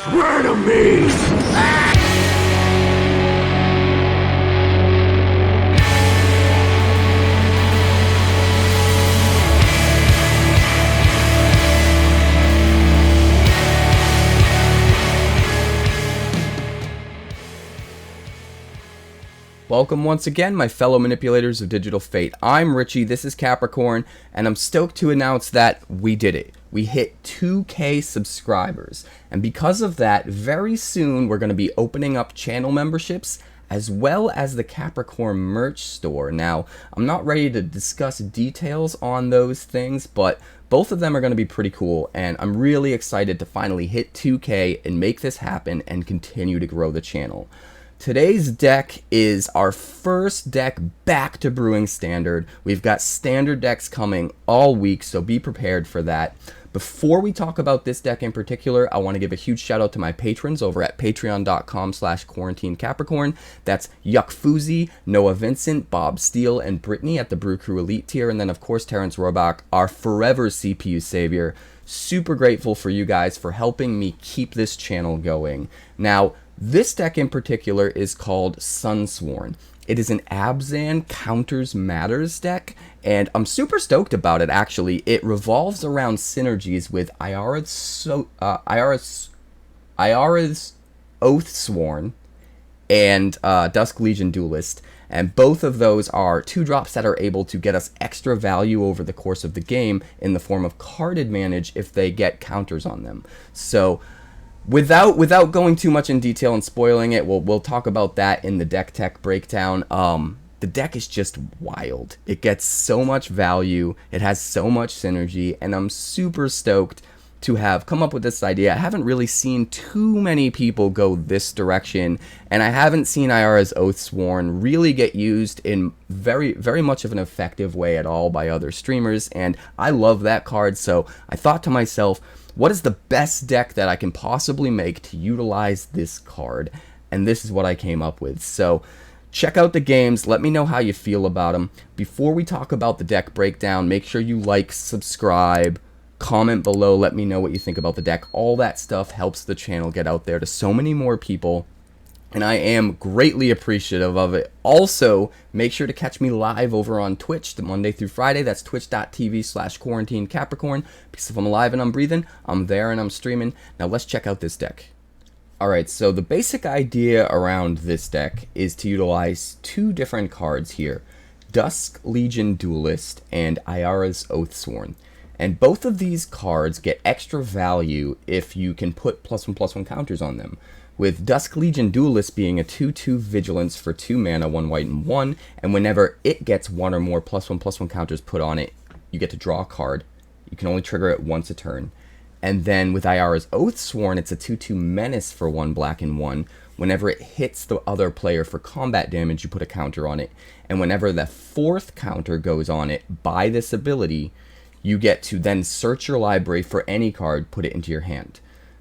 Swear to me! Welcome once again, my fellow manipulators of digital fate. I'm Richie, this is Capricorn, and I'm stoked to announce that we did it. We hit 2K subscribers, and because of that, very soon we're going to be opening up channel memberships as well as the Capricorn merch store. Now, I'm not ready to discuss details on those things, but both of them are going to be pretty cool, and I'm really excited to finally hit 2K and make this happen and continue to grow the channel. Today's deck is our first deck back to Brewing Standard. We've got standard decks coming all week, so be prepared for that. Before we talk about this deck in particular, I want to give a huge shout out to my patrons over at patreon.com/quarantinecapricorn. That's Yuck Fuzi, Noah Vincent, Bob Steele, and Brittany at the Brew Crew Elite tier, and then of course Terrence Rohrbach, our forever CPU savior. Super grateful for you guys for helping me keep this channel going. Now, this deck in particular is called SUNSWORN. It is an Abzan Counters Matters deck, and I'm super stoked about it actually. It revolves around synergies with Ayara's Oathsworn and Dusk Legion Duelist, and both of those are 2-drops that are able to get us extra value over the course of the game in the form of card advantage if they get counters on them. So Without going too much in detail and spoiling it, we'll talk about that in the deck tech breakdown. The deck is just wild. It gets so much value, it has so much synergy, and I'm super stoked to have come up with this idea. I haven't really seen too many people go this direction, and I haven't seen Ayara's Oathsworn really get used in very much of an effective way at all by other streamers, and I love that card, so I thought to myself, what is the best deck that I can possibly make to utilize this card? And this is what I came up with. So check out the games. Let me know how you feel about them. Before we talk about the deck breakdown, make sure you like, subscribe, comment below. Let me know what you think about the deck. All that stuff helps the channel get out there to so many more people, and I am greatly appreciative of it. Also, make sure to catch me live over on Twitch the Monday through Friday. That's twitch.tv/quarantinecapricorn. Because if I'm alive and I'm breathing, I'm there and I'm streaming. Now let's check out this deck. Alright, so the basic idea around this deck is to utilize 2 different cards here. Dusk Legion Duelist and Ayara's Oathsworn. And both of these cards get extra value if you can put +1/+1 counters on them. With Dusk Legion Duelist being a 2/2 Vigilance for 2 mana, 1 white and 1, and whenever it gets 1 or more +1/+1 counters put on it, you get to draw a card. You can only trigger it once a turn. And then with Ayara's Oathsworn, it's a 2/2 Menace for 1 black and 1. Whenever it hits the other player for combat damage, you put a counter on it. And whenever the 4th counter goes on it by this ability, you get to then search your library for any card, put it into your hand.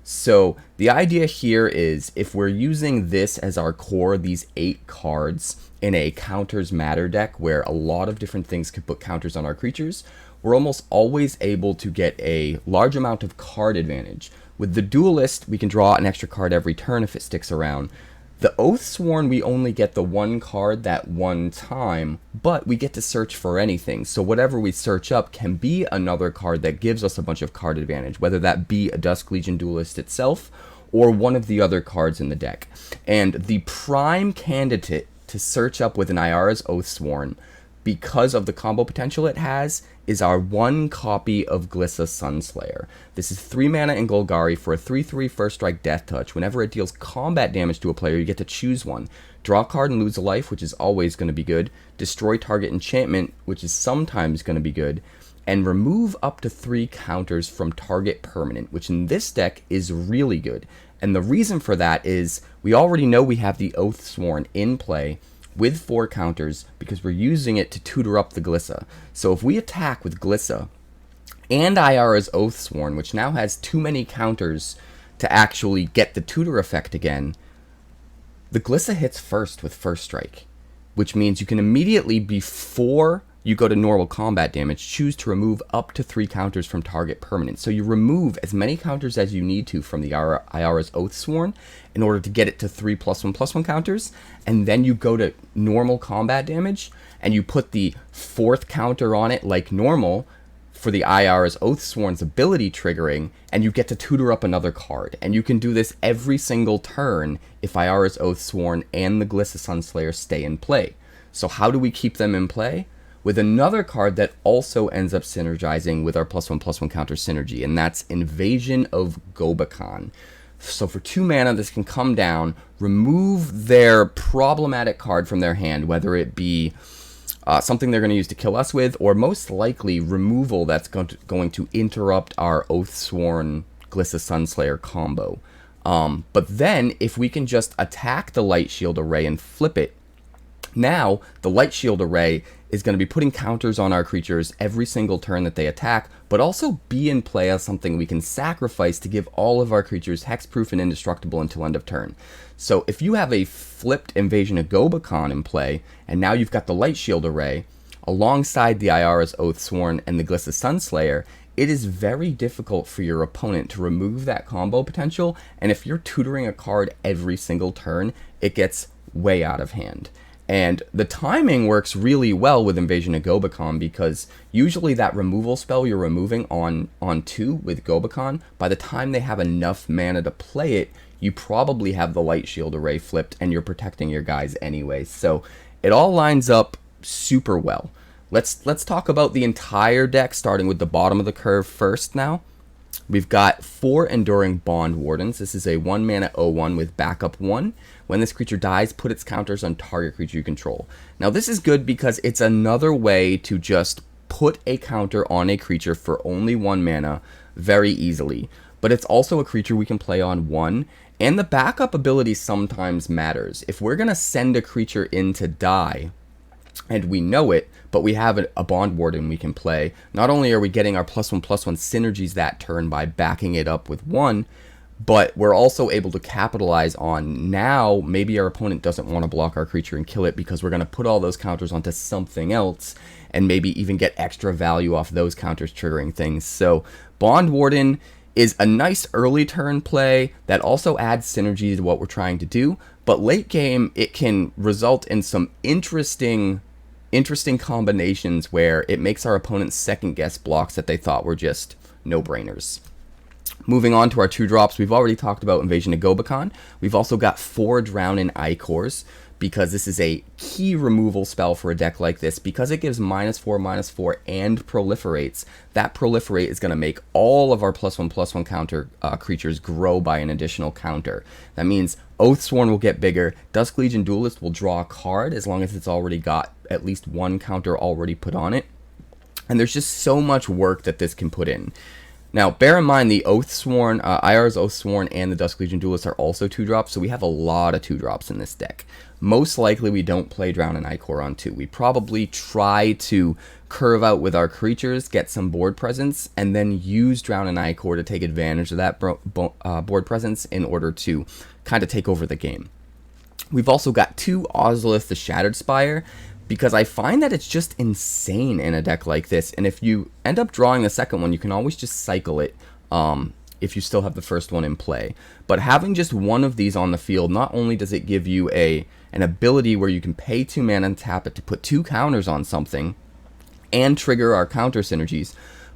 So the idea here is if we're using this as our core, these 8 cards in a counters matter deck where a lot of different things can put counters on our creatures, we're almost always able to get a large amount of card advantage. With the Duelist, we can draw an extra card every turn if it sticks around. The Oathsworn, we only get the 1 card that one time, but we get to search for anything. So whatever we search up can be another card that gives us a bunch of card advantage, whether that be a Dusk Legion Duelist itself or one of the other cards in the deck. And the prime candidate to search up with an Ayara's Oathsworn, because of the combo potential it has, is our 1 copy of Glissa Sunslayer. This is 3 mana in Golgari for a 3/3 first strike death touch. Whenever it deals combat damage to a player, you get to choose one. Draw a card and lose a life, which is always going to be good. Destroy target enchantment, which is sometimes going to be good. And remove up to 3 counters from target permanent, which in this deck is really good. And the reason for that is we already know we have the Oathsworn in play with 4 counters because we're using it to tutor up the Glissa. So if we attack with Glissa and Ayara's Oathsworn, which now has too many counters to actually get the tutor effect again, the Glissa hits first with first strike, which means you can immediately, before you go to normal combat damage, choose to remove up to 3 counters from target permanent. So you remove as many counters as you need to from the Ayara's Oathsworn in order to get it to 3+1/+1 counters, and then you go to normal combat damage, and you put the 4th counter on it like normal for the Ayara's Oathsworn's ability triggering, and you get to tutor up another card. And you can do this every single turn if Ayara's Oathsworn and the Glissa Sunslayer stay in play. So how do we keep them in play? With another card that also ends up synergizing with our +1/+1 counter synergy, and that's Invasion of Gobakhan. So for 2 mana, this can come down, remove their problematic card from their hand, whether it be something they're going to use to kill us with, or most likely removal that's going to interrupt our Oathsworn Glissa Sunslayer combo. But then, if we can just attack the Light Shield Array and flip it, now the Light Shield Array is going to be putting counters on our creatures every single turn that they attack, but also be in play as something we can sacrifice to give all of our creatures hexproof and indestructible until end of turn. So if you have a flipped Invasion of Gobakhan in play, and now you've got the Light Shield Array, alongside the Ayara's Oathsworn and the Glissa Sunslayer, it is very difficult for your opponent to remove that combo potential, and if you're tutoring a card every single turn, it gets way out of hand. And the timing works really well with Invasion of Gobakhan, because usually that removal spell you're removing on 2 with Gobakhan, by the time they have enough mana to play it, you probably have the Light Shield Array flipped and you're protecting your guys anyway. So it all lines up super well. Let's talk about the entire deck, starting with the bottom of the curve first now. We've got 4 Enduring Bondwardens. This is a 1 mana 0/1 with backup 1. When this creature dies, put its counters on target creature you control. Now this is good because it's another way to just put a counter on a creature for only 1 mana very easily. But it's also a creature we can play on 1, and the backup ability sometimes matters. If we're going to send a creature in to die, and we know it, but we have a Bondwarden we can play, not only are we getting our +1/+1 synergies that turn by backing it up with 1, but we're also able to capitalize on, now maybe our opponent doesn't want to block our creature and kill it because we're going to put all those counters onto something else, and maybe even get extra value off those counters triggering things. So Bondwarden is a nice early turn play that also adds synergy to what we're trying to do, but late game it can result in some interesting combinations where it makes our opponents second guess blocks that they thought were just no-brainers. Moving on to our 2-drops, we've already talked about Invasion of Gobakhan. We've also got 4 Drowning Ichors, because this is a key removal spell for a deck like this. Because it gives -4/-4 and proliferates, that proliferate is going to make all of our +1/+1 counter creatures grow by an additional counter. That means Oathsworn will get bigger, Dusk Legion Duelist will draw a card as long as it's already got at least 1 counter already put on it. And there's just so much work that this can put in. Now, bear in mind the Oathsworn, Ayara's Oathsworn and the Dusk Legion Duelist are also 2-drops, so we have a lot of 2-drops in this deck. Most likely we don't play Drowning Ichor on 2. We probably try to curve out with our creatures, get some board presence, and then use Drowning Ichor to take advantage of that board presence in order to kind of take over the game. We've also got 2 Ozolith the Shattered Spire, because I find that it's just insane in a deck like this, and if you end up drawing the second one, you can always just cycle it if you still have the first one in play. But having just one of these on the field, not only does it give you an ability where you can pay 2 mana and tap it to put 2 counters on something, and trigger our counter synergies,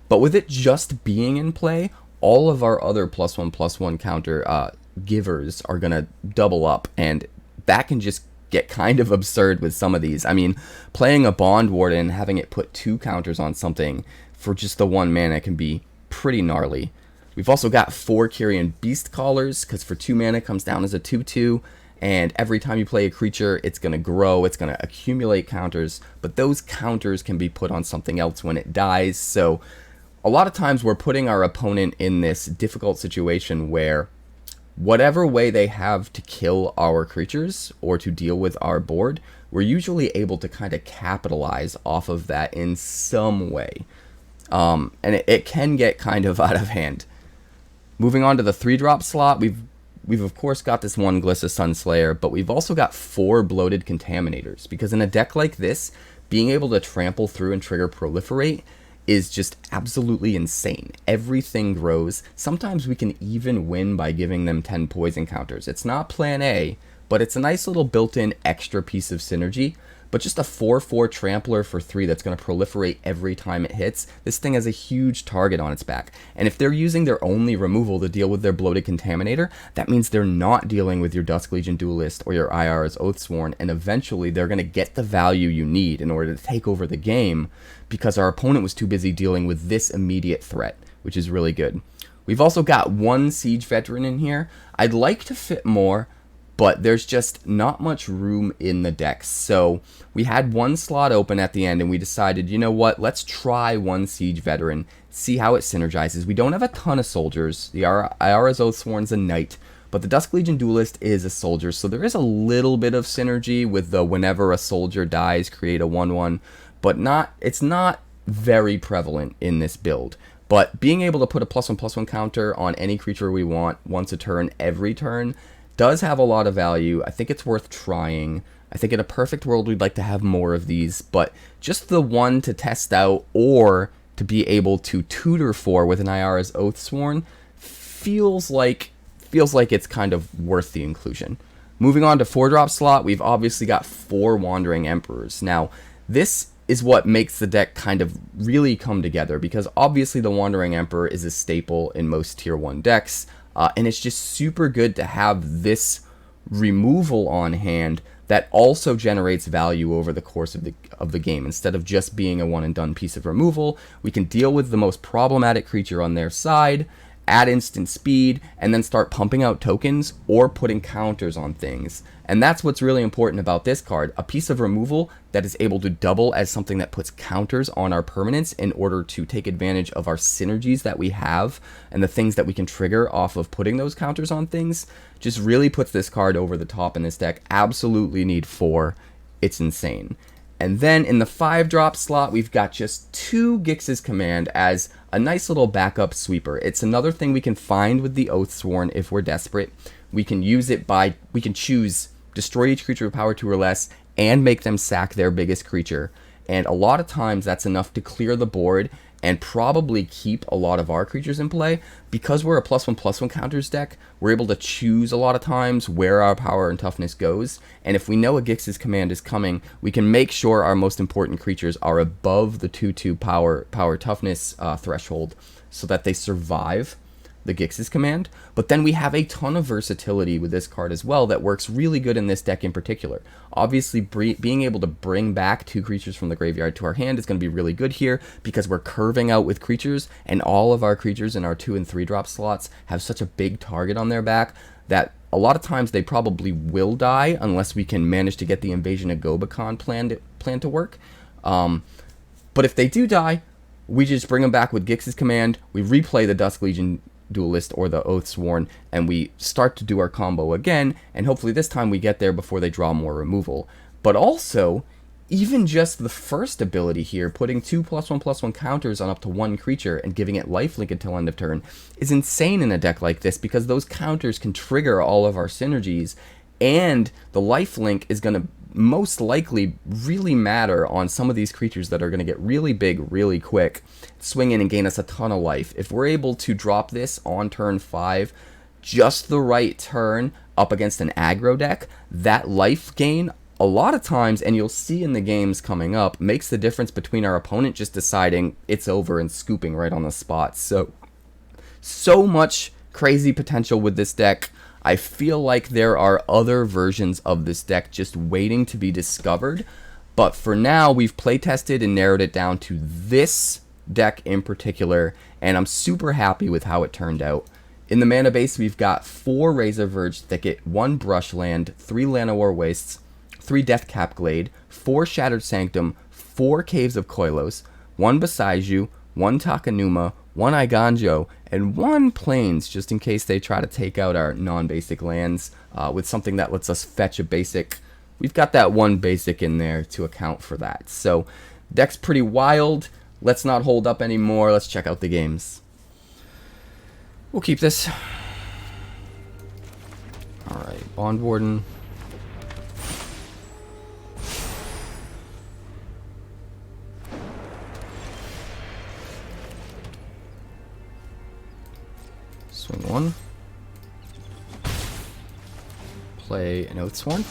but with it just being in play, all of our other +1/+1 counter givers are going to double up, and that can just get kind of absurd with some of these. I mean, playing a Bondwarden, having it put 2 counters on something for just the 1 mana can be pretty gnarly. We've also got 4 Quirion Beastcallers, because for 2 mana it comes down as a 2/2, and every time you play a creature, it's going to grow, it's going to accumulate counters, but those counters can be put on something else when it dies. So a lot of times we're putting our opponent in this difficult situation where whatever way they have to kill our creatures or to deal with our board, we're usually able to kind of capitalize off of that in some way. And it can get kind of out of hand. Moving on to the 3-drop slot, we've of course got this 1 Glissa Sunslayer, but we've also got 4 Bloated Contaminators, because in a deck like this, being able to trample through and trigger Proliferate is just absolutely insane. Everything grows. Sometimes we can even win by giving them 10 poison counters. It's not plan A, but it's a nice little built-in extra piece of synergy. But just a 4/4 trampler for 3 that's going to proliferate every time it hits, this thing has a huge target on its back. And if they're using their only removal to deal with their Bloated Contaminator, that means they're not dealing with your Dusk Legion Duelist or your Ayara's Oathsworn, and eventually they're going to get the value you need in order to take over the game, because our opponent was too busy dealing with this immediate threat, which is really good. We've also got one Siege Veteran in here. I'd like to fit more, but there's just not much room in the deck. So we had one slot open at the end, and we decided, you know what, let's try one Siege Veteran, see how it synergizes. We don't have a ton of soldiers. The Ayara's Oathsworn's a knight, but the Dusk Legion Duelist is a soldier, so there is a little bit of synergy with the whenever a soldier dies, create a 1/1, but it's not very prevalent in this build. But being able to put a +1/+1 counter on any creature we want once a turn, every turn, does have a lot of value. I think it's worth trying. I think in a perfect world we'd like to have more of these, but just the one to test out or to be able to tutor for with an Ayara's Oathsworn feels like it's kind of worth the inclusion. Moving on to 4-drop slot, we've obviously got 4 Wandering Emperors. Now, this is what makes the deck kind of really come together, because obviously the Wandering Emperor is a staple in most tier 1 decks. And it's just super good to have this removal on hand that also generates value over the course of the game. Instead of just being a one-and-done piece of removal, we can deal with the most problematic creature on their side, add instant speed, and then start pumping out tokens or putting counters on things. And that's what's really important about this card, a piece of removal that is able to double as something that puts counters on our permanents in order to take advantage of our synergies that we have and the things that we can trigger off of putting those counters on things. Just really puts this card over the top in this deck. Absolutely need 4. It's insane. And then in the 5-drop slot, we've got just 2 Gix's Command as a nice little backup sweeper. It's another thing we can find with the Oathsworn if we're desperate. We can use it by, we can choose destroy each creature with power 2 or less and make them sack their biggest creature. And a lot of times that's enough to clear the board and probably keep a lot of our creatures in play. Because we're a +1/+1 counters deck, we're able to choose a lot of times where our power and toughness goes. And if we know a Gix's Command is coming, we can make sure our most important creatures are above the 2/2 power toughness threshold so that they survive the Gix's Command. But then we have a ton of versatility with this card as well that works really good in this deck in particular. Obviously, being able to bring back 2 creatures from the graveyard to our hand is going to be really good here because we're curving out with creatures, and all of our creatures in our 2 and 3-drop slots have such a big target on their back that a lot of times they probably will die unless we can manage to get the Invasion of Gobakhan plan to work. But if they do die, we just bring them back with Gix's Command, we replay the Dusk Legion Duelist or the Oathsworn, and we start to do our combo again, and hopefully this time we get there before they draw more removal. But also, even just the first ability here, putting 2 +1/+1 counters on up to 1 creature and giving it lifelink until end of turn, is insane in a deck like this, because those counters can trigger all of our synergies, and the lifelink is going to most likely really matter on some of these creatures that are going to get really big really quick, swing in and gain us a ton of life. If we're able to drop this on turn 5, just the right turn up against an aggro deck, that life gain a lot of times, and you'll see in the games coming up, makes the difference between our opponent just deciding it's over and scooping right on the spot. So much crazy potential with this deck. I feel like there are other versions of this deck just waiting to be discovered, but for now we've playtested and narrowed it down to this deck in particular, and I'm super happy with how it turned out. In the mana base, we've got 4 Razorverge Thicket, 1 Brushland, 3 Llanowar Wastes, 3 Deathcap Glade, 4 Shattered Sanctum, 4 Caves of Koilos, 1 Boseiju, 1 Takenuma, 1 Eiganjo, and 1 Plains, just in case they try to take out our non-basic lands with something that lets us fetch a basic. We've got that 1 basic in there to account for that. So, deck's pretty wild. Let's not hold up anymore. Let's check out the games. We'll keep this. Alright, Bondwarden. play an Oathsworn.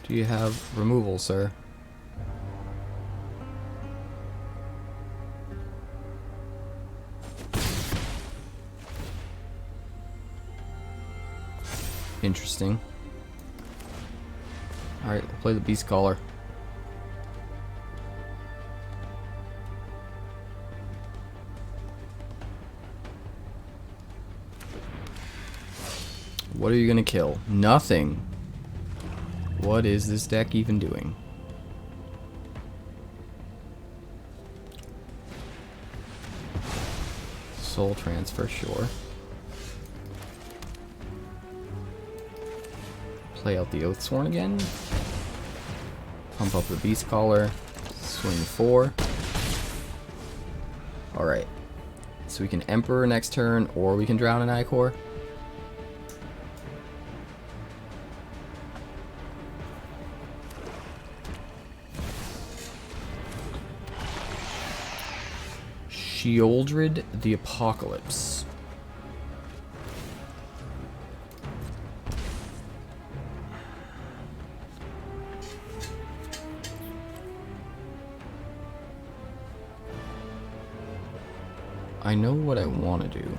Do you have removal, sir? Interesting. Alright, we'll play the Beastcaller. What are you gonna kill? Nothing. What is this deck even doing? Soul Transfer, sure. Play out the Oathsworn again. Pump up the Beastcaller. Swing 4. Alright. So we can Emperor next turn, or we can drown an Ichor. Sheoldred the Apocalypse. I know what I want to do.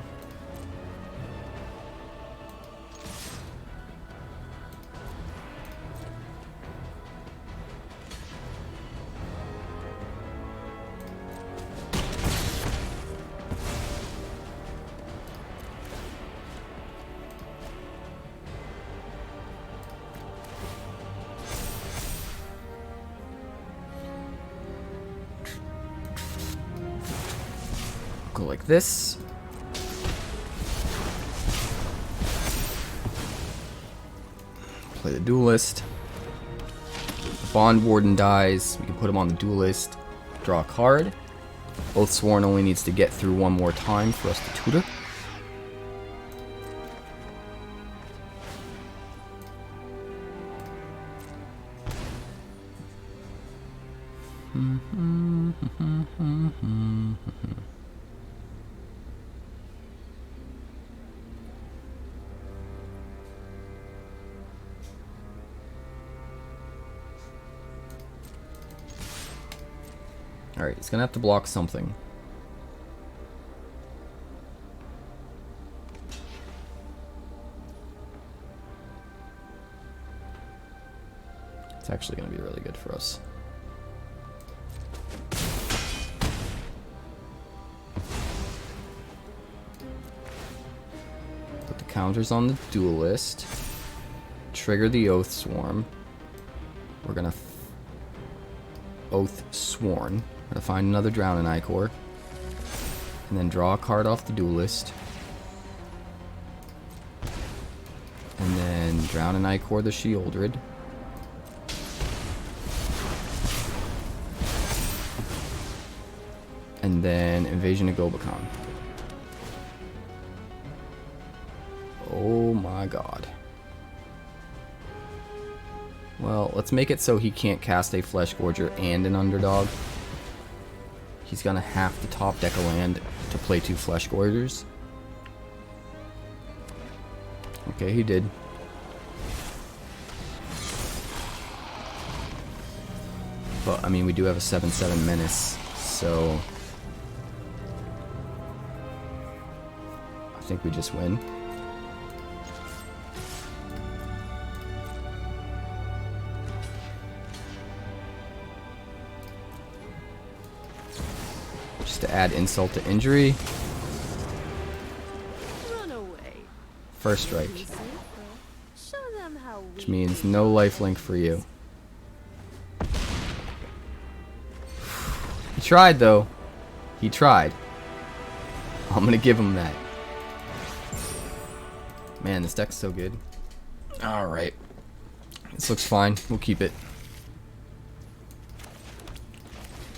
Go like this. Play the Duelist. If Bondwarden dies, we can put him on the Duelist. Draw a card. Oathsworn only needs to get through one more time for us to tutor. Alright, he's gonna have to block something. It's actually gonna be really good for us. Put the counters on the Duelist. Trigger the Oathsworn. We're gonna Oathsworn. We're gonna find another Drown in Ichor. And then draw a card off the Duelist. And then Drown in Ichor the Sheoldred. And then Invasion of Gobakhan. Oh my god. Well, let's make it so he can't cast a Flesh Gorger and an Underdog. He's gonna have to top deck a land to play 2 Flesh Gorgers. Okay, he did. But, I mean, we do have a 7/7 Menace, so I think we just win. To add insult to injury. First strike. Which means no lifelink for you. He tried though. He tried. I'm gonna give him that. Man, this deck's so good. Alright. This looks fine. We'll keep it.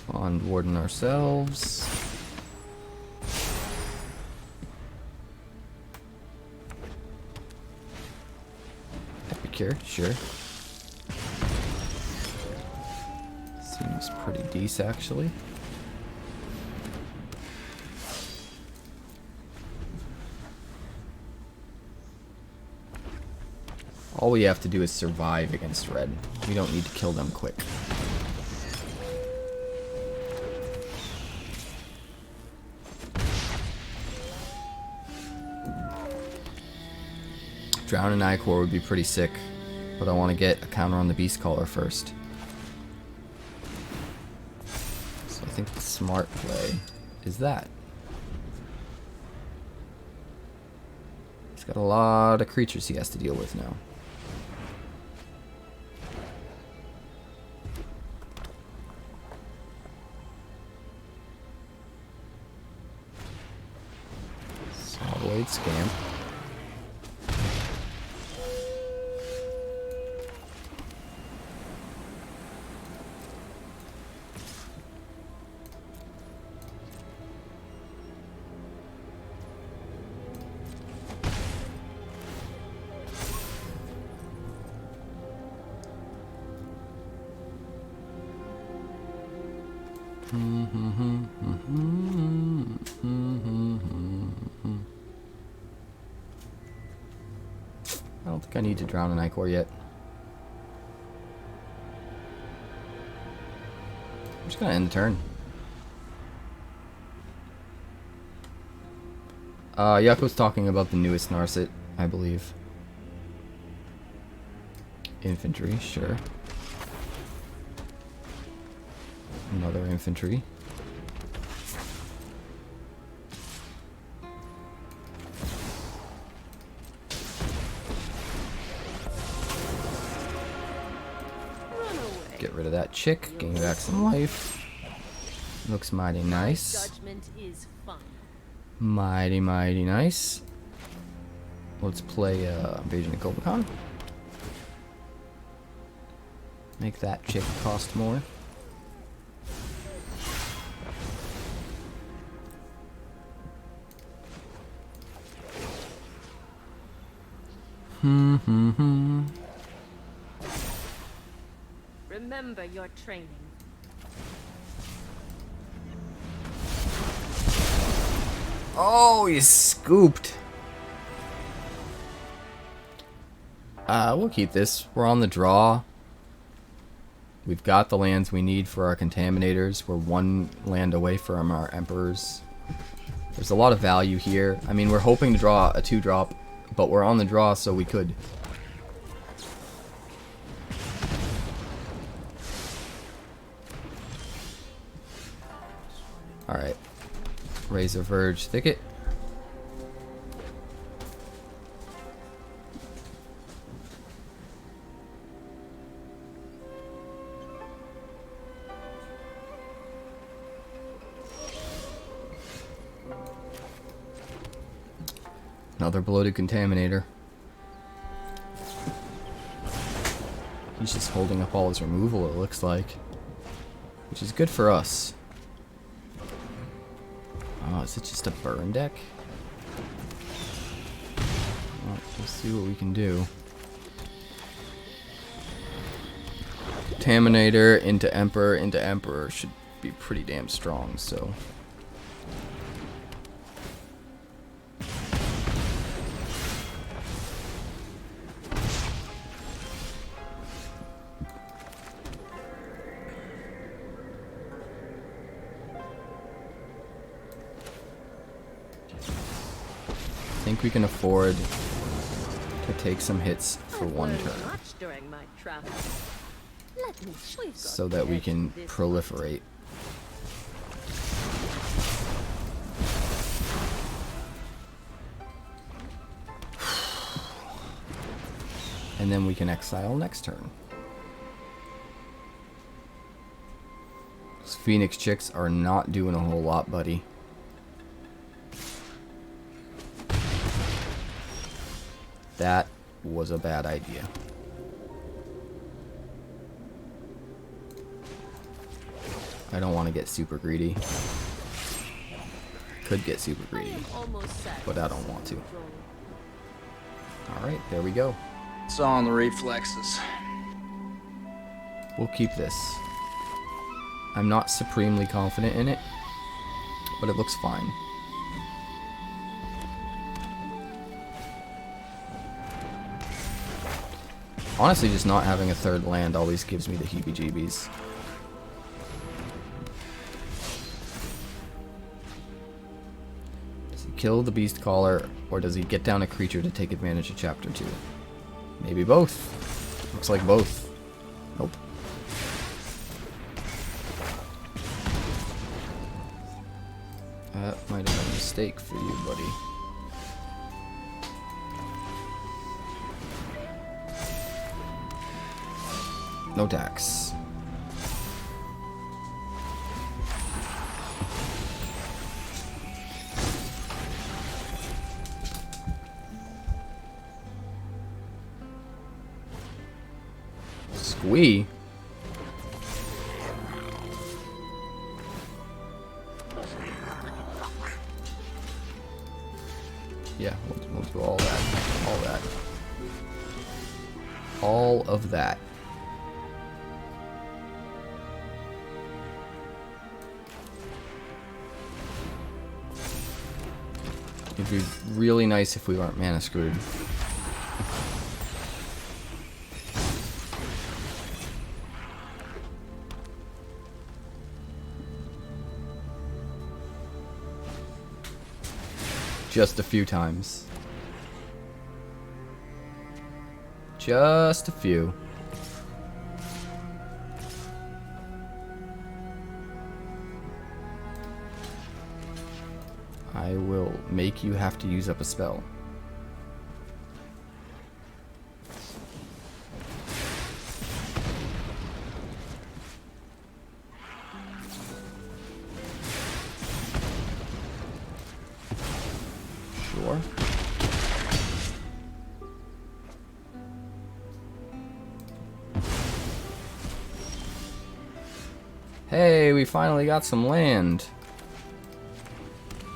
Bondwarden ourselves. Cure, sure. Seems pretty decent, actually. All we have to do is survive against red. We don't need to kill them quick. Drown an Ichor would be pretty sick, but I want to get a counter on the Beastcaller first. So I think the smart play is that. He's got a lot of creatures he has to deal with now. Blade Scamp. I don't think I need to drown an Ichor yet. I'm just gonna end the turn. Yako's talking about the newest Narset, I believe. Infantry, sure. Another infantry. Get rid of that chick, gain back some life. Looks mighty nice. Mighty nice. Let's play Invasion of Gobakhan. Make that chick cost more. Remember your training. Oh, you scooped. We'll keep this. We're on the draw. We've got the lands we need for our Contaminators. We're one land away from our Emperors. There's a lot of value here. I mean, we're hoping to draw a 2-drop, but we're on the draw, so we could. Alright. Razorverge Thicket. Another Bloated Contaminator. He's just holding up all his removal, it looks like. Which is good for us. Oh, is it just a burn deck? Well, we'll see what we can do. Contaminator into Emperor should be pretty damn strong, so. I think we can afford to take some hits for one turn so that we can proliferate. And then we can exile next turn. Those Phoenix chicks are not doing a whole lot, buddy. That was a bad idea. I don't want to get super greedy. Could get super greedy, but I don't want to. Alright, there we go. It's all in the reflexes. We'll keep this. I'm not supremely confident in it, but it looks fine. Honestly, just not having a third land always gives me the heebie-jeebies. Does he kill the Beastcaller, or does he get down a creature to take advantage of Chapter 2? Maybe both. Looks like both. Nope. That might have been a mistake for you, buddy. No tax. Squee? Yeah, we'll do all that. All that. All of that. It'd be really nice if we weren't mana screwed. Just a few times. Just a few. I will make you have to use up a spell. Sure. Hey, we finally got some land.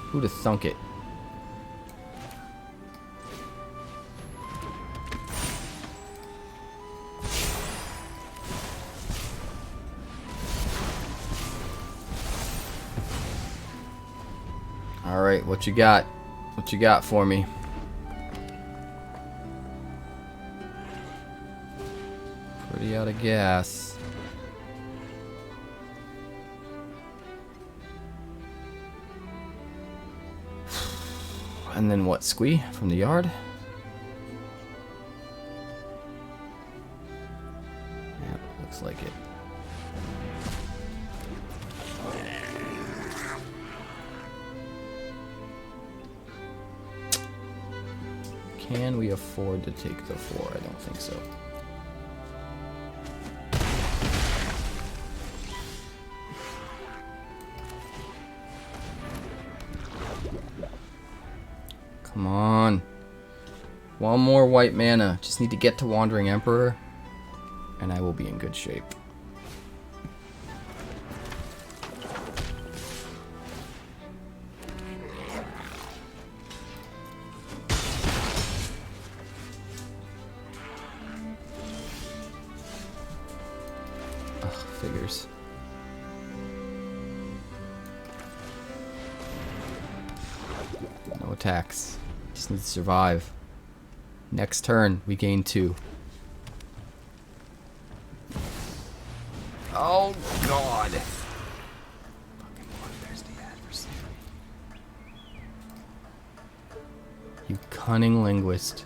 Who'd have thunk it? Alright, what you got? What you got for me? Pretty out of gas. And then what, Squee from the yard? Yeah, looks like it. Can we afford to take the 4? I don't think so. Come on. One more white mana. Just need to get to Wandering Emperor, and I will be in good shape. Ugh, figures. No attacks. Just need to survive. Next turn, we gain 2. Oh, God. Fucking bloodthirsty adversary. You cunning linguist.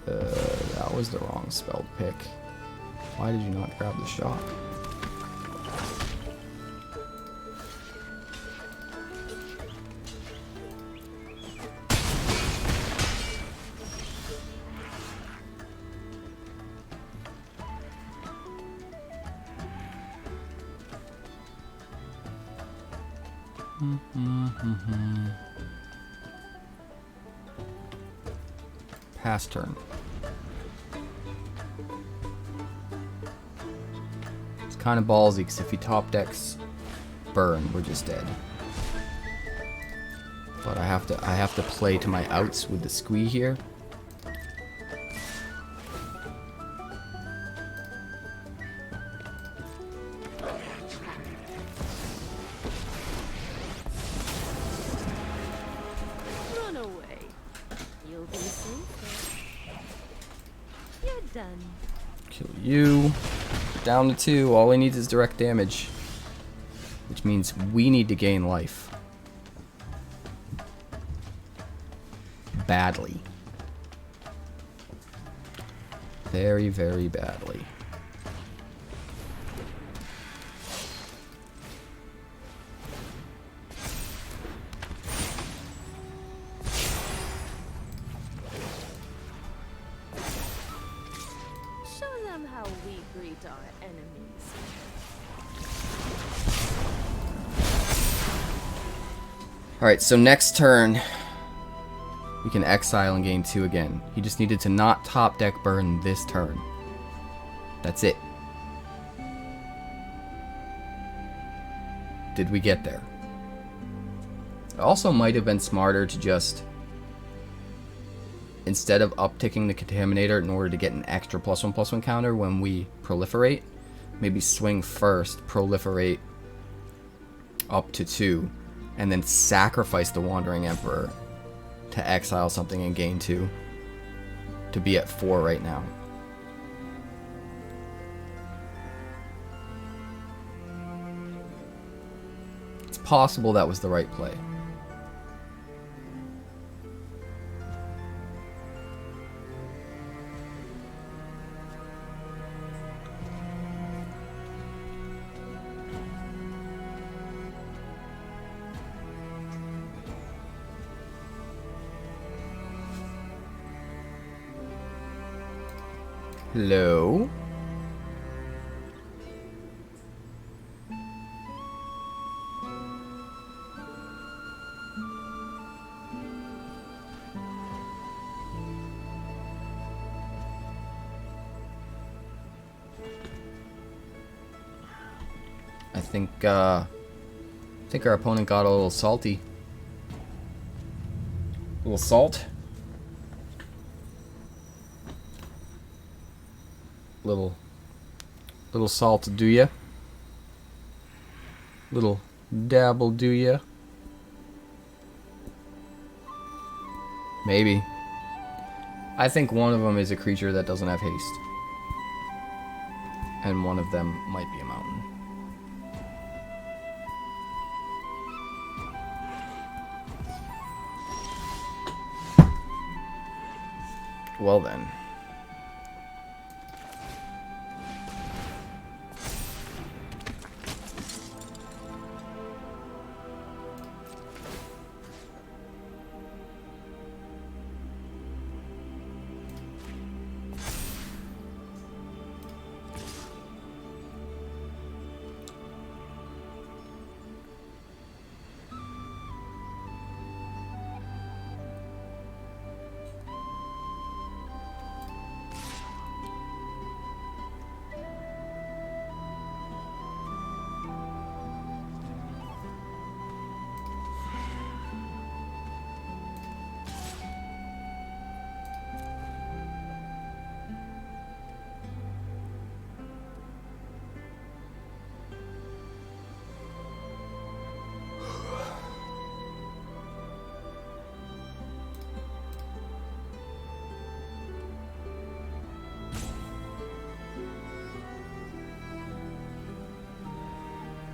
That was the wrong spell pick. Why did you not grab the shot? Pass turn. It's kind of ballsy because if he top decks burn, we're just dead. But I have to play to my outs with the squee here. Run away. You'll be safer. You're done. Kill you. Down to 2. All he needs is direct damage. Which means we need to gain life. Badly. Very, very badly. Show them how we greet our enemies. Alright, so next turn, we can exile and gain 2 again. He just needed to not top deck burn this turn. That's it. Did we get there? It also might have been smarter to just, instead of upticking the Contaminator in order to get an extra +1/+1 counter when we proliferate, maybe swing first, proliferate up to 2, and then sacrifice the Wandering Emperor to exile something and gain 2 to be at 4 right now. It's possible that was the right play. Hello? I think our opponent got a little salty. A little salt. Little salt, do ya? Little dabble, do ya? Maybe. I think one of them is a creature that doesn't have haste. And one of them might be a mountain. Well then.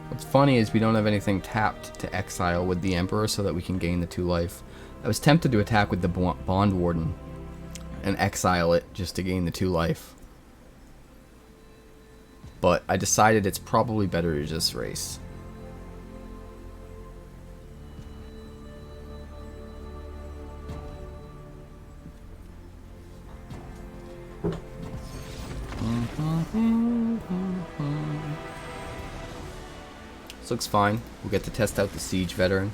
What's funny is we don't have anything tapped to exile with the Emperor so that we can gain the 2 life. I was tempted to attack with the Bondwarden and exile it just to gain the 2 life. But I decided it's probably better to just race. This looks fine. We'll get to test out the Siege Veteran.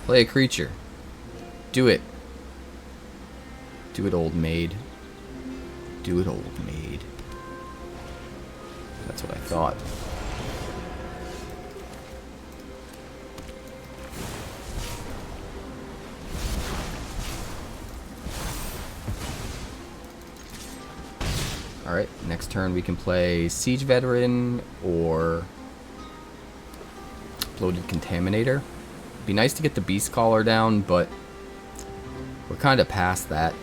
Play a creature. Do it. Do it, old maid. Do it, old maid. That's what I thought. Alright, next turn we can play Siege Veteran or Bloated Contaminator. It'd be nice to get the Beastcaller down, but we're kind of past that.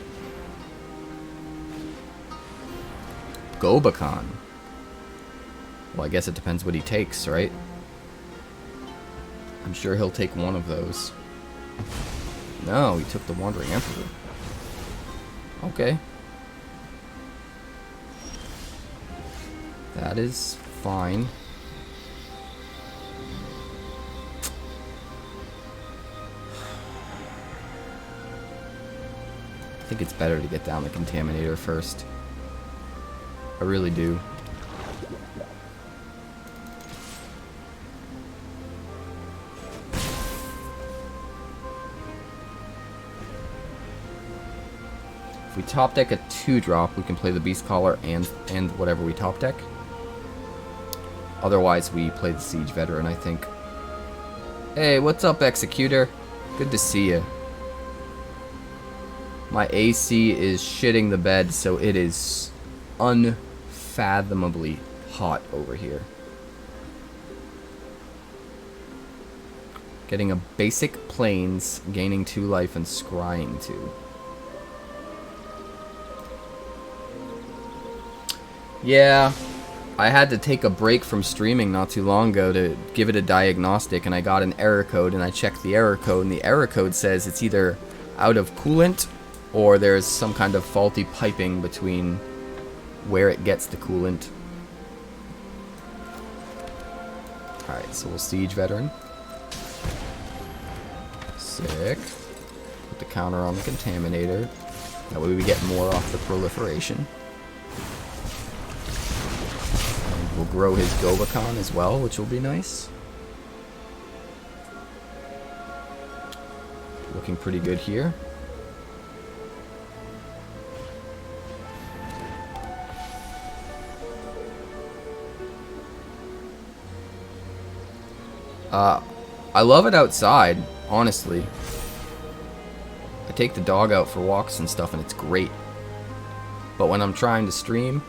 Gobakhan. Well, I guess it depends what he takes, right? I'm sure he'll take one of those. No, he took the Wandering Emperor. Okay. That is fine. I think it's better to get down the Contaminator first. I really do. If we top deck a 2-drop, we can play the Beastcaller and whatever we top deck. Otherwise, we play the Siege Veteran, I think. Hey, what's up, Executor? Good to see you. My AC is shitting the bed, so it is unfathomably hot over here. Getting a basic Plains, gaining 2 life, and scrying 2. Yeah, I had to take a break from streaming not too long ago to give it a diagnostic, and I got an error code, and I checked the error code, and the error code says it's either out of coolant or there's some kind of faulty piping between where it gets the coolant. Alright, so we'll Siege Veteran. Sick. Put the counter on the Contaminator. That way we get more off the proliferation. And we'll grow his Gobakhan as well, which will be nice. Looking pretty good here. I love it outside, honestly. I take the dog out for walks and stuff, and it's great. But when I'm trying to stream,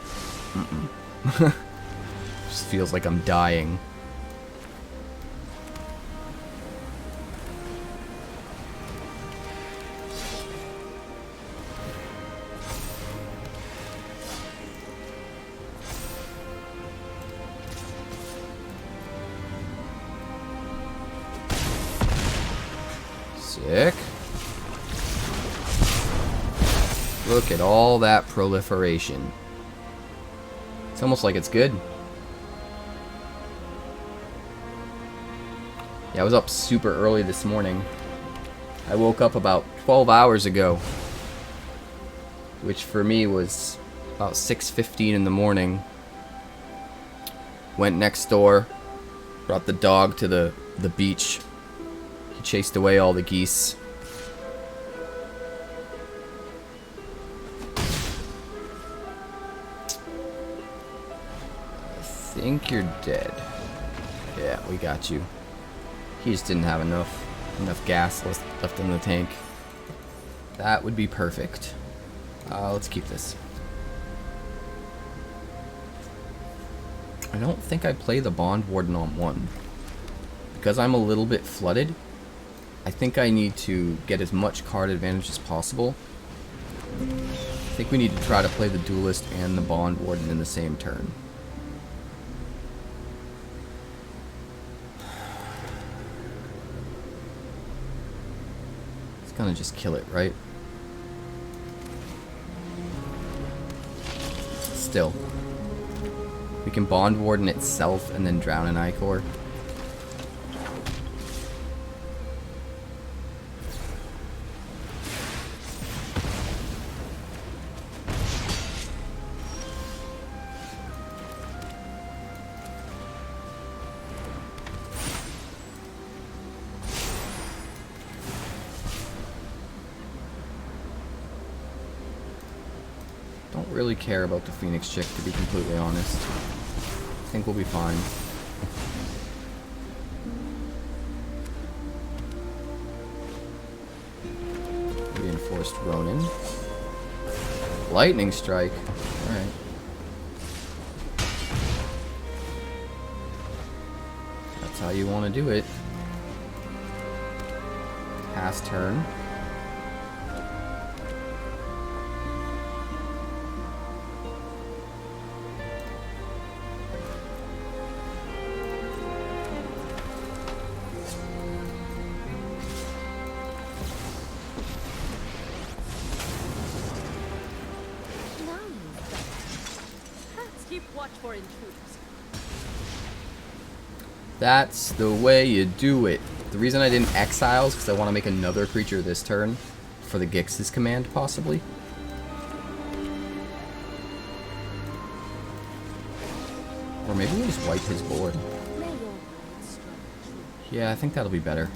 just feels like I'm dying. Sick. Look at all that proliferation. It's almost like it's good. Yeah, I was up super early this morning. I woke up about 12 hours ago, which for me was about 6:15 in the morning. Went next door, brought the dog to the beach. He chased away all the geese. I think you're dead. Yeah, we got you. He just didn't have enough gas left in the tank. That would be perfect. Let's keep this. I don't think I play the Bondwarden on 1. Because I'm a little bit flooded, I think I need to get as much card advantage as possible. I think we need to try to play the Duelist and the Bondwarden in the same turn. It's gonna just kill it, right? Still. We can Bondwarden itself and then drown an Ichor. Don't really care about the Phoenix Chick, to be completely honest. I think we'll be fine. Reinforced Ronin. Lightning Strike. Alright. That's how you want to do it. Pass turn. That's the way you do it. The reason I didn't exile is because I want to make another creature this turn for the Gix's command, possibly. Or maybe we just wipe his board. Yeah, I think that'll be better.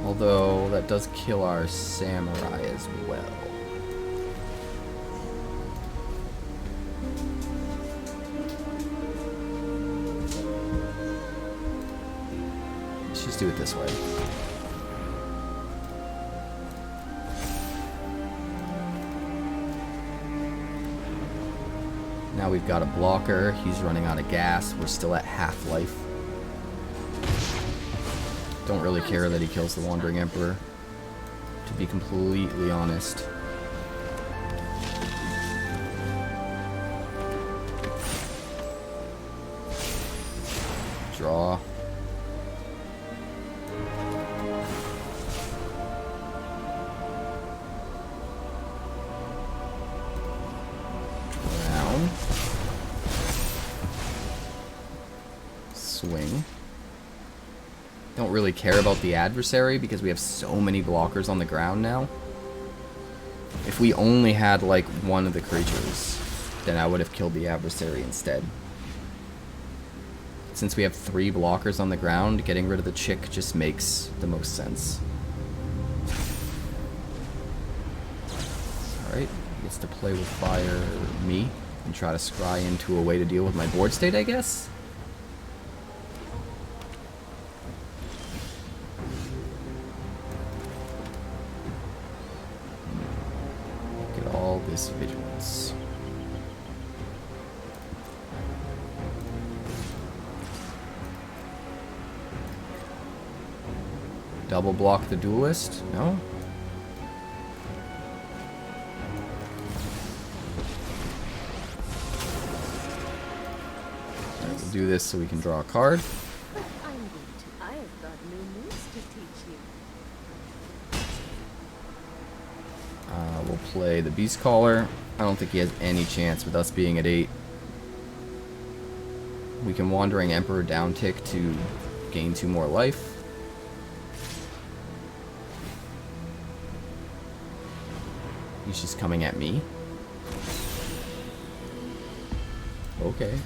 Although, that does kill our Samurai as well. Do it this way. Now we've got a blocker. He's running out of gas. We're still at half-life. Don't really care that he kills the Wandering Emperor, to be completely honest. Draw. Swing. Don't really care about the adversary because we have so many blockers on the ground now. If we only had like one of the creatures, then I would have killed the adversary instead. Since we have 3 blockers on the ground, getting rid of the chick just makes the most sense. Alright, he gets to play with fire me and try to scry into a way to deal with my board state, I guess? This vigilance. Double block the Duelist? No? Alright, we'll do this so we can draw a card. We'll play the Beastcaller. I don't think he has any chance with us being at 8. We can Wandering Emperor down tick to gain 2 more life. He's just coming at me. Okay.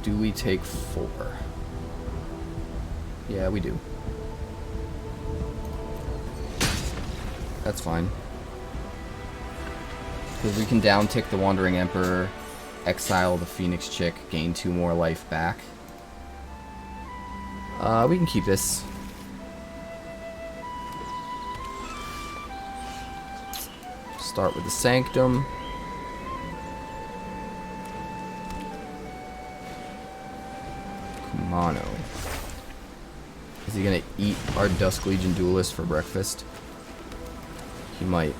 Do we take 4? Yeah, we do. That's fine. Because we can down tick the Wandering Emperor, exile the Phoenix Chick, gain 2 more life back. We can keep this. Start with the Sanctum. Mono. Is he gonna eat our Dusk Legion Duelist for breakfast? He might.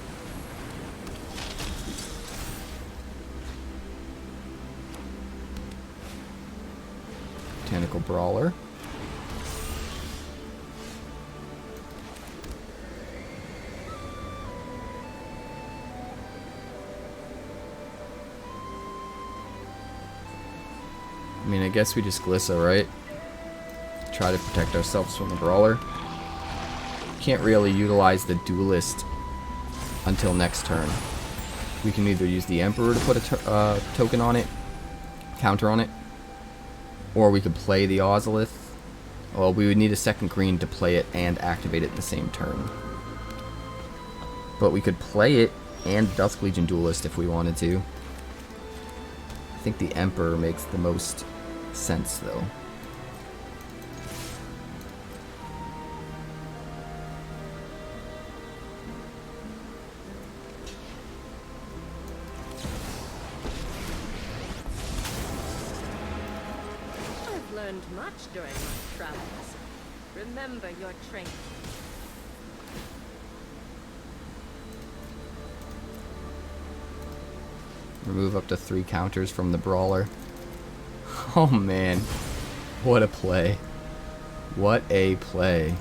Botanical Brawler. I mean, I guess we just Glissa, right? Try to protect ourselves from the Brawler. Can't really utilize the Duelist until next turn. We can either use the Emperor to put a token on it, counter on it, or we could play the Ozolith Well, we would need a second green to play it and activate it the same turn. But we could play it and Dusk Legion Duelist if we wanted to. I think the Emperor makes the most sense, though. I've learned much during my travels. Remember your training. Remove up to 3 counters from the Brawler. Oh man. What a play. What a play.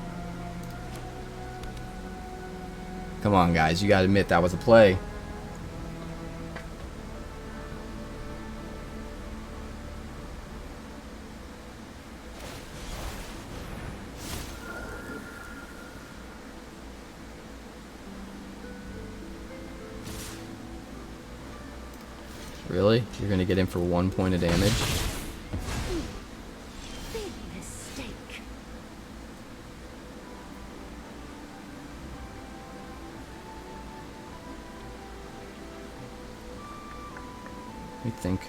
Come on guys, you gotta admit that was a play. Really? You're gonna get in for 1 point of damage? Big mistake. Let me think.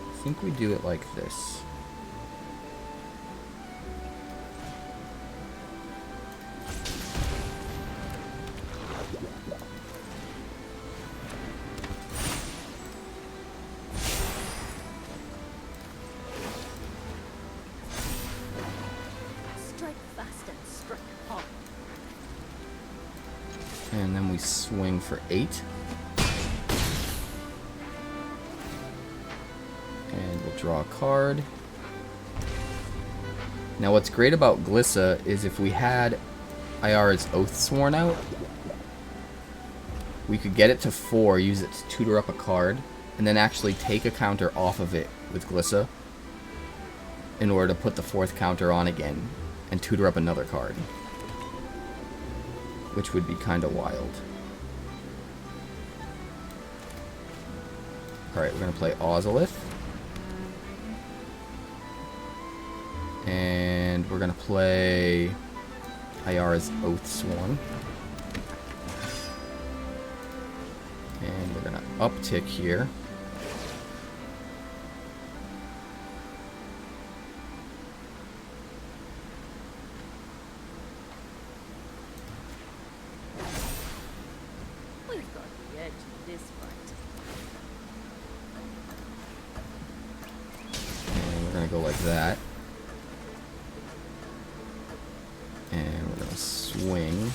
I think we do it like this. Strike fast and strike hard. And then we swing for 8. And we'll draw a card. Now what's great about Glissa is if we had Ayara's Oathsworn out, we could get it to 4, use it to tutor up a card, and then actually take a counter off of it with Glissa in order to put the 4th counter on again and tutor up another card, which would be kind of wild. Alright, we're going to play Ozolith. And we're going to play Ayara's Oathsworn. And we're going to uptick here. We've got the edge in this fight. And we're going to go like that. And we're going to swing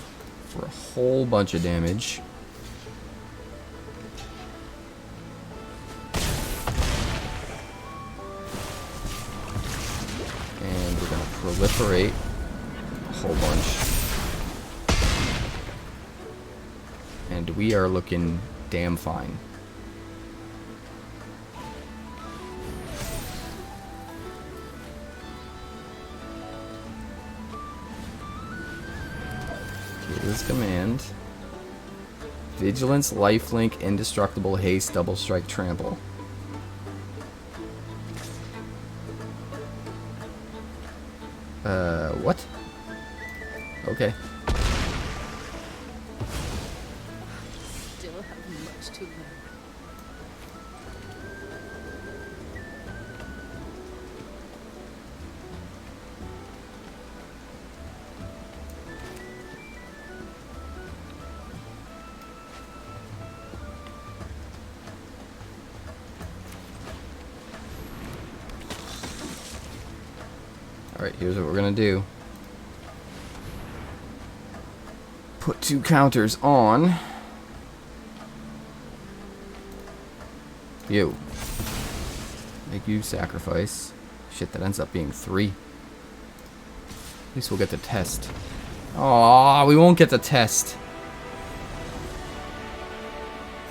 for a whole bunch of damage. And we're going to proliferate a whole bunch. And we are looking damn fine. This command. Vigilance, lifelink, indestructible, haste, double strike, trample. What? Okay. Still have much to learn. Alright, here's what we're gonna do. Put 2 counters on. You. Make you sacrifice. Shit, that ends up being 3. At least we'll get the test. Aww, we won't get the test.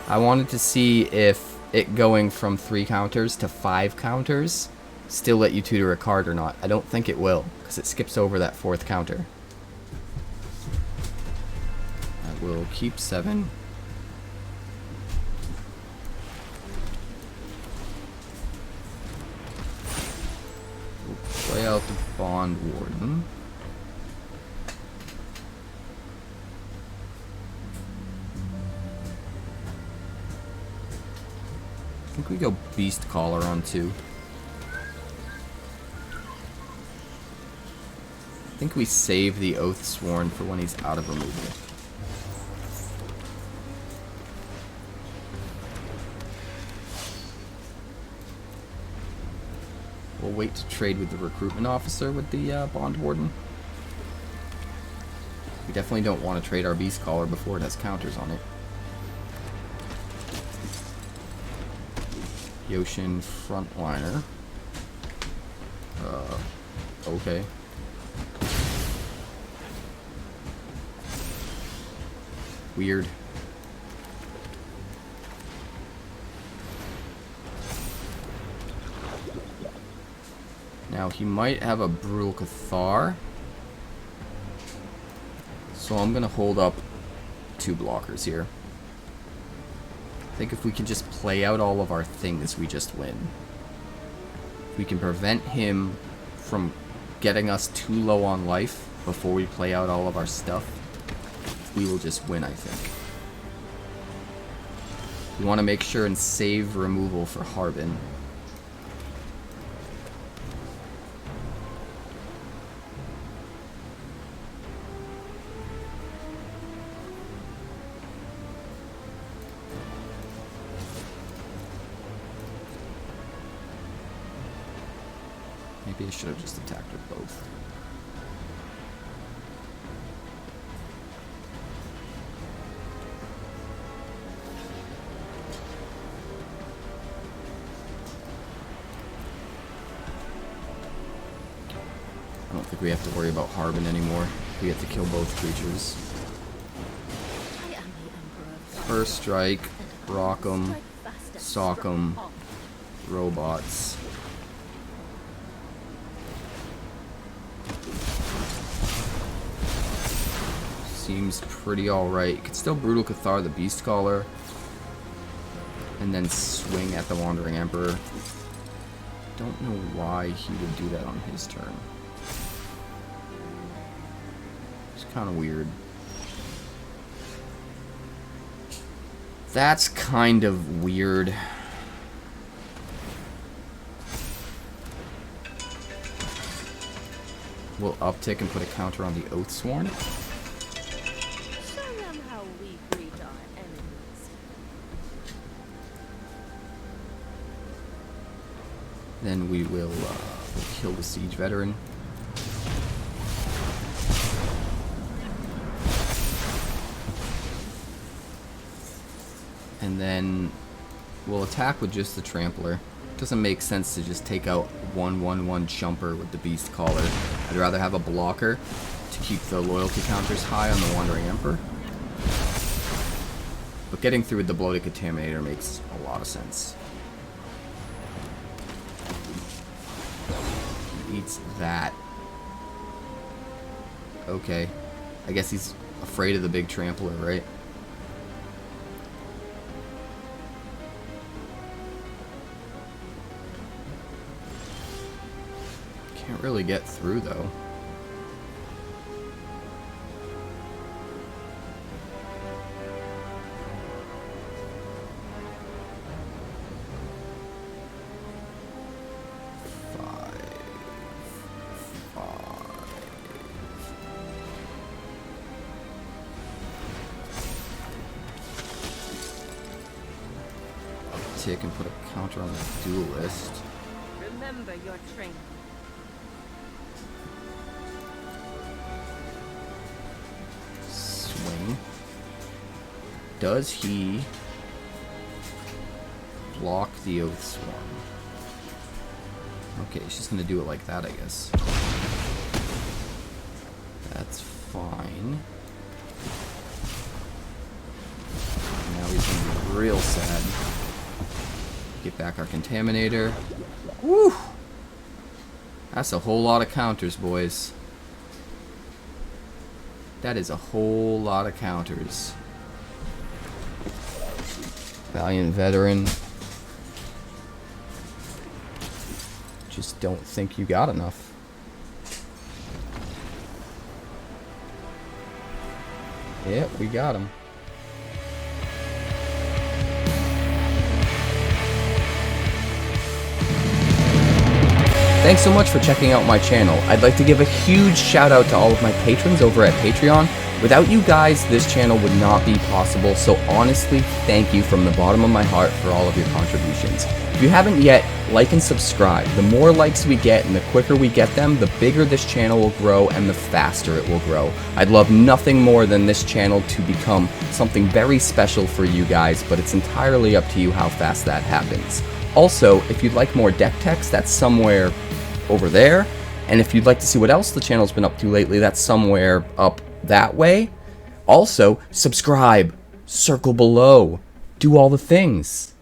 I wanted to see if it going from 3 counters to 5 counters still let you tutor a card or not. I don't think it will, because it skips over that 4th counter. We'll keep 7. We'll play out the Bondwarden. I think we go Beastcaller on 2. I think we save the Oathsworn for when he's out of removal. We'll wait to trade with the recruitment officer with the Bondwarden. We definitely don't want to trade our Beastcaller before it has counters on it. Yoshin Frontliner. Okay. Weird. Now he might have a Brutal Cathar. So I'm gonna hold up 2 blockers here. I think if we can just play out all of our things, we just win. If we can prevent him from getting us too low on life before we play out all of our stuff, we will just win, I think. We want to make sure and save removal for Harbin. Maybe I should have just attacked with both. I don't think we have to worry about Harbin anymore. We have to kill both creatures. First strike, rock 'em, sock 'em, robots. Seems pretty alright. You could still Brutal Cathar the Beastcaller and then swing at the Wandering Emperor. Don't know why he would do that on his turn. It's kind of weird. That's kind of weird. We'll uptick and put a counter on the Oathsworn. Then we will we'll kill the Siege Veteran. And then we'll attack with just the Trampler. Doesn't make sense to just take out 1/1/1 Jumper with the Beastcaller. I'd rather have a blocker to keep the loyalty counters high on the Wandering Emperor. But getting through with the Bloated Contaminator makes a lot of sense. Eats that. Okay. I guess he's afraid of the big Trampler, right? Can't really get through, though. Tick and put a counter on the Duelist. Remember your training. Swing. Does he block the Oathsworn? Okay, she's gonna do it like that, I guess. That's fine. Now he's gonna be real sad. Get back our Contaminator. Woo! That's a whole lot of counters, boys. That is a whole lot of counters. Valiant Veteran. Just don't think you got enough. Yep, we got him. Thanks so much for checking out my channel. I'd like to give a huge shout out to all of my patrons over at Patreon. Without you guys, this channel would not be possible, so honestly, thank you from the bottom of my heart for all of your contributions. If you haven't yet, like and subscribe. The more likes we get and the quicker we get them, the bigger this channel will grow and the faster it will grow. I'd love nothing more than this channel to become something very special for you guys, but it's entirely up to you how fast that happens. Also, if you'd like more deck text, that's somewhere over there. And if you'd like to see what else the channel's been up to lately, that's somewhere up that way. Also, subscribe, circle below, do all the things.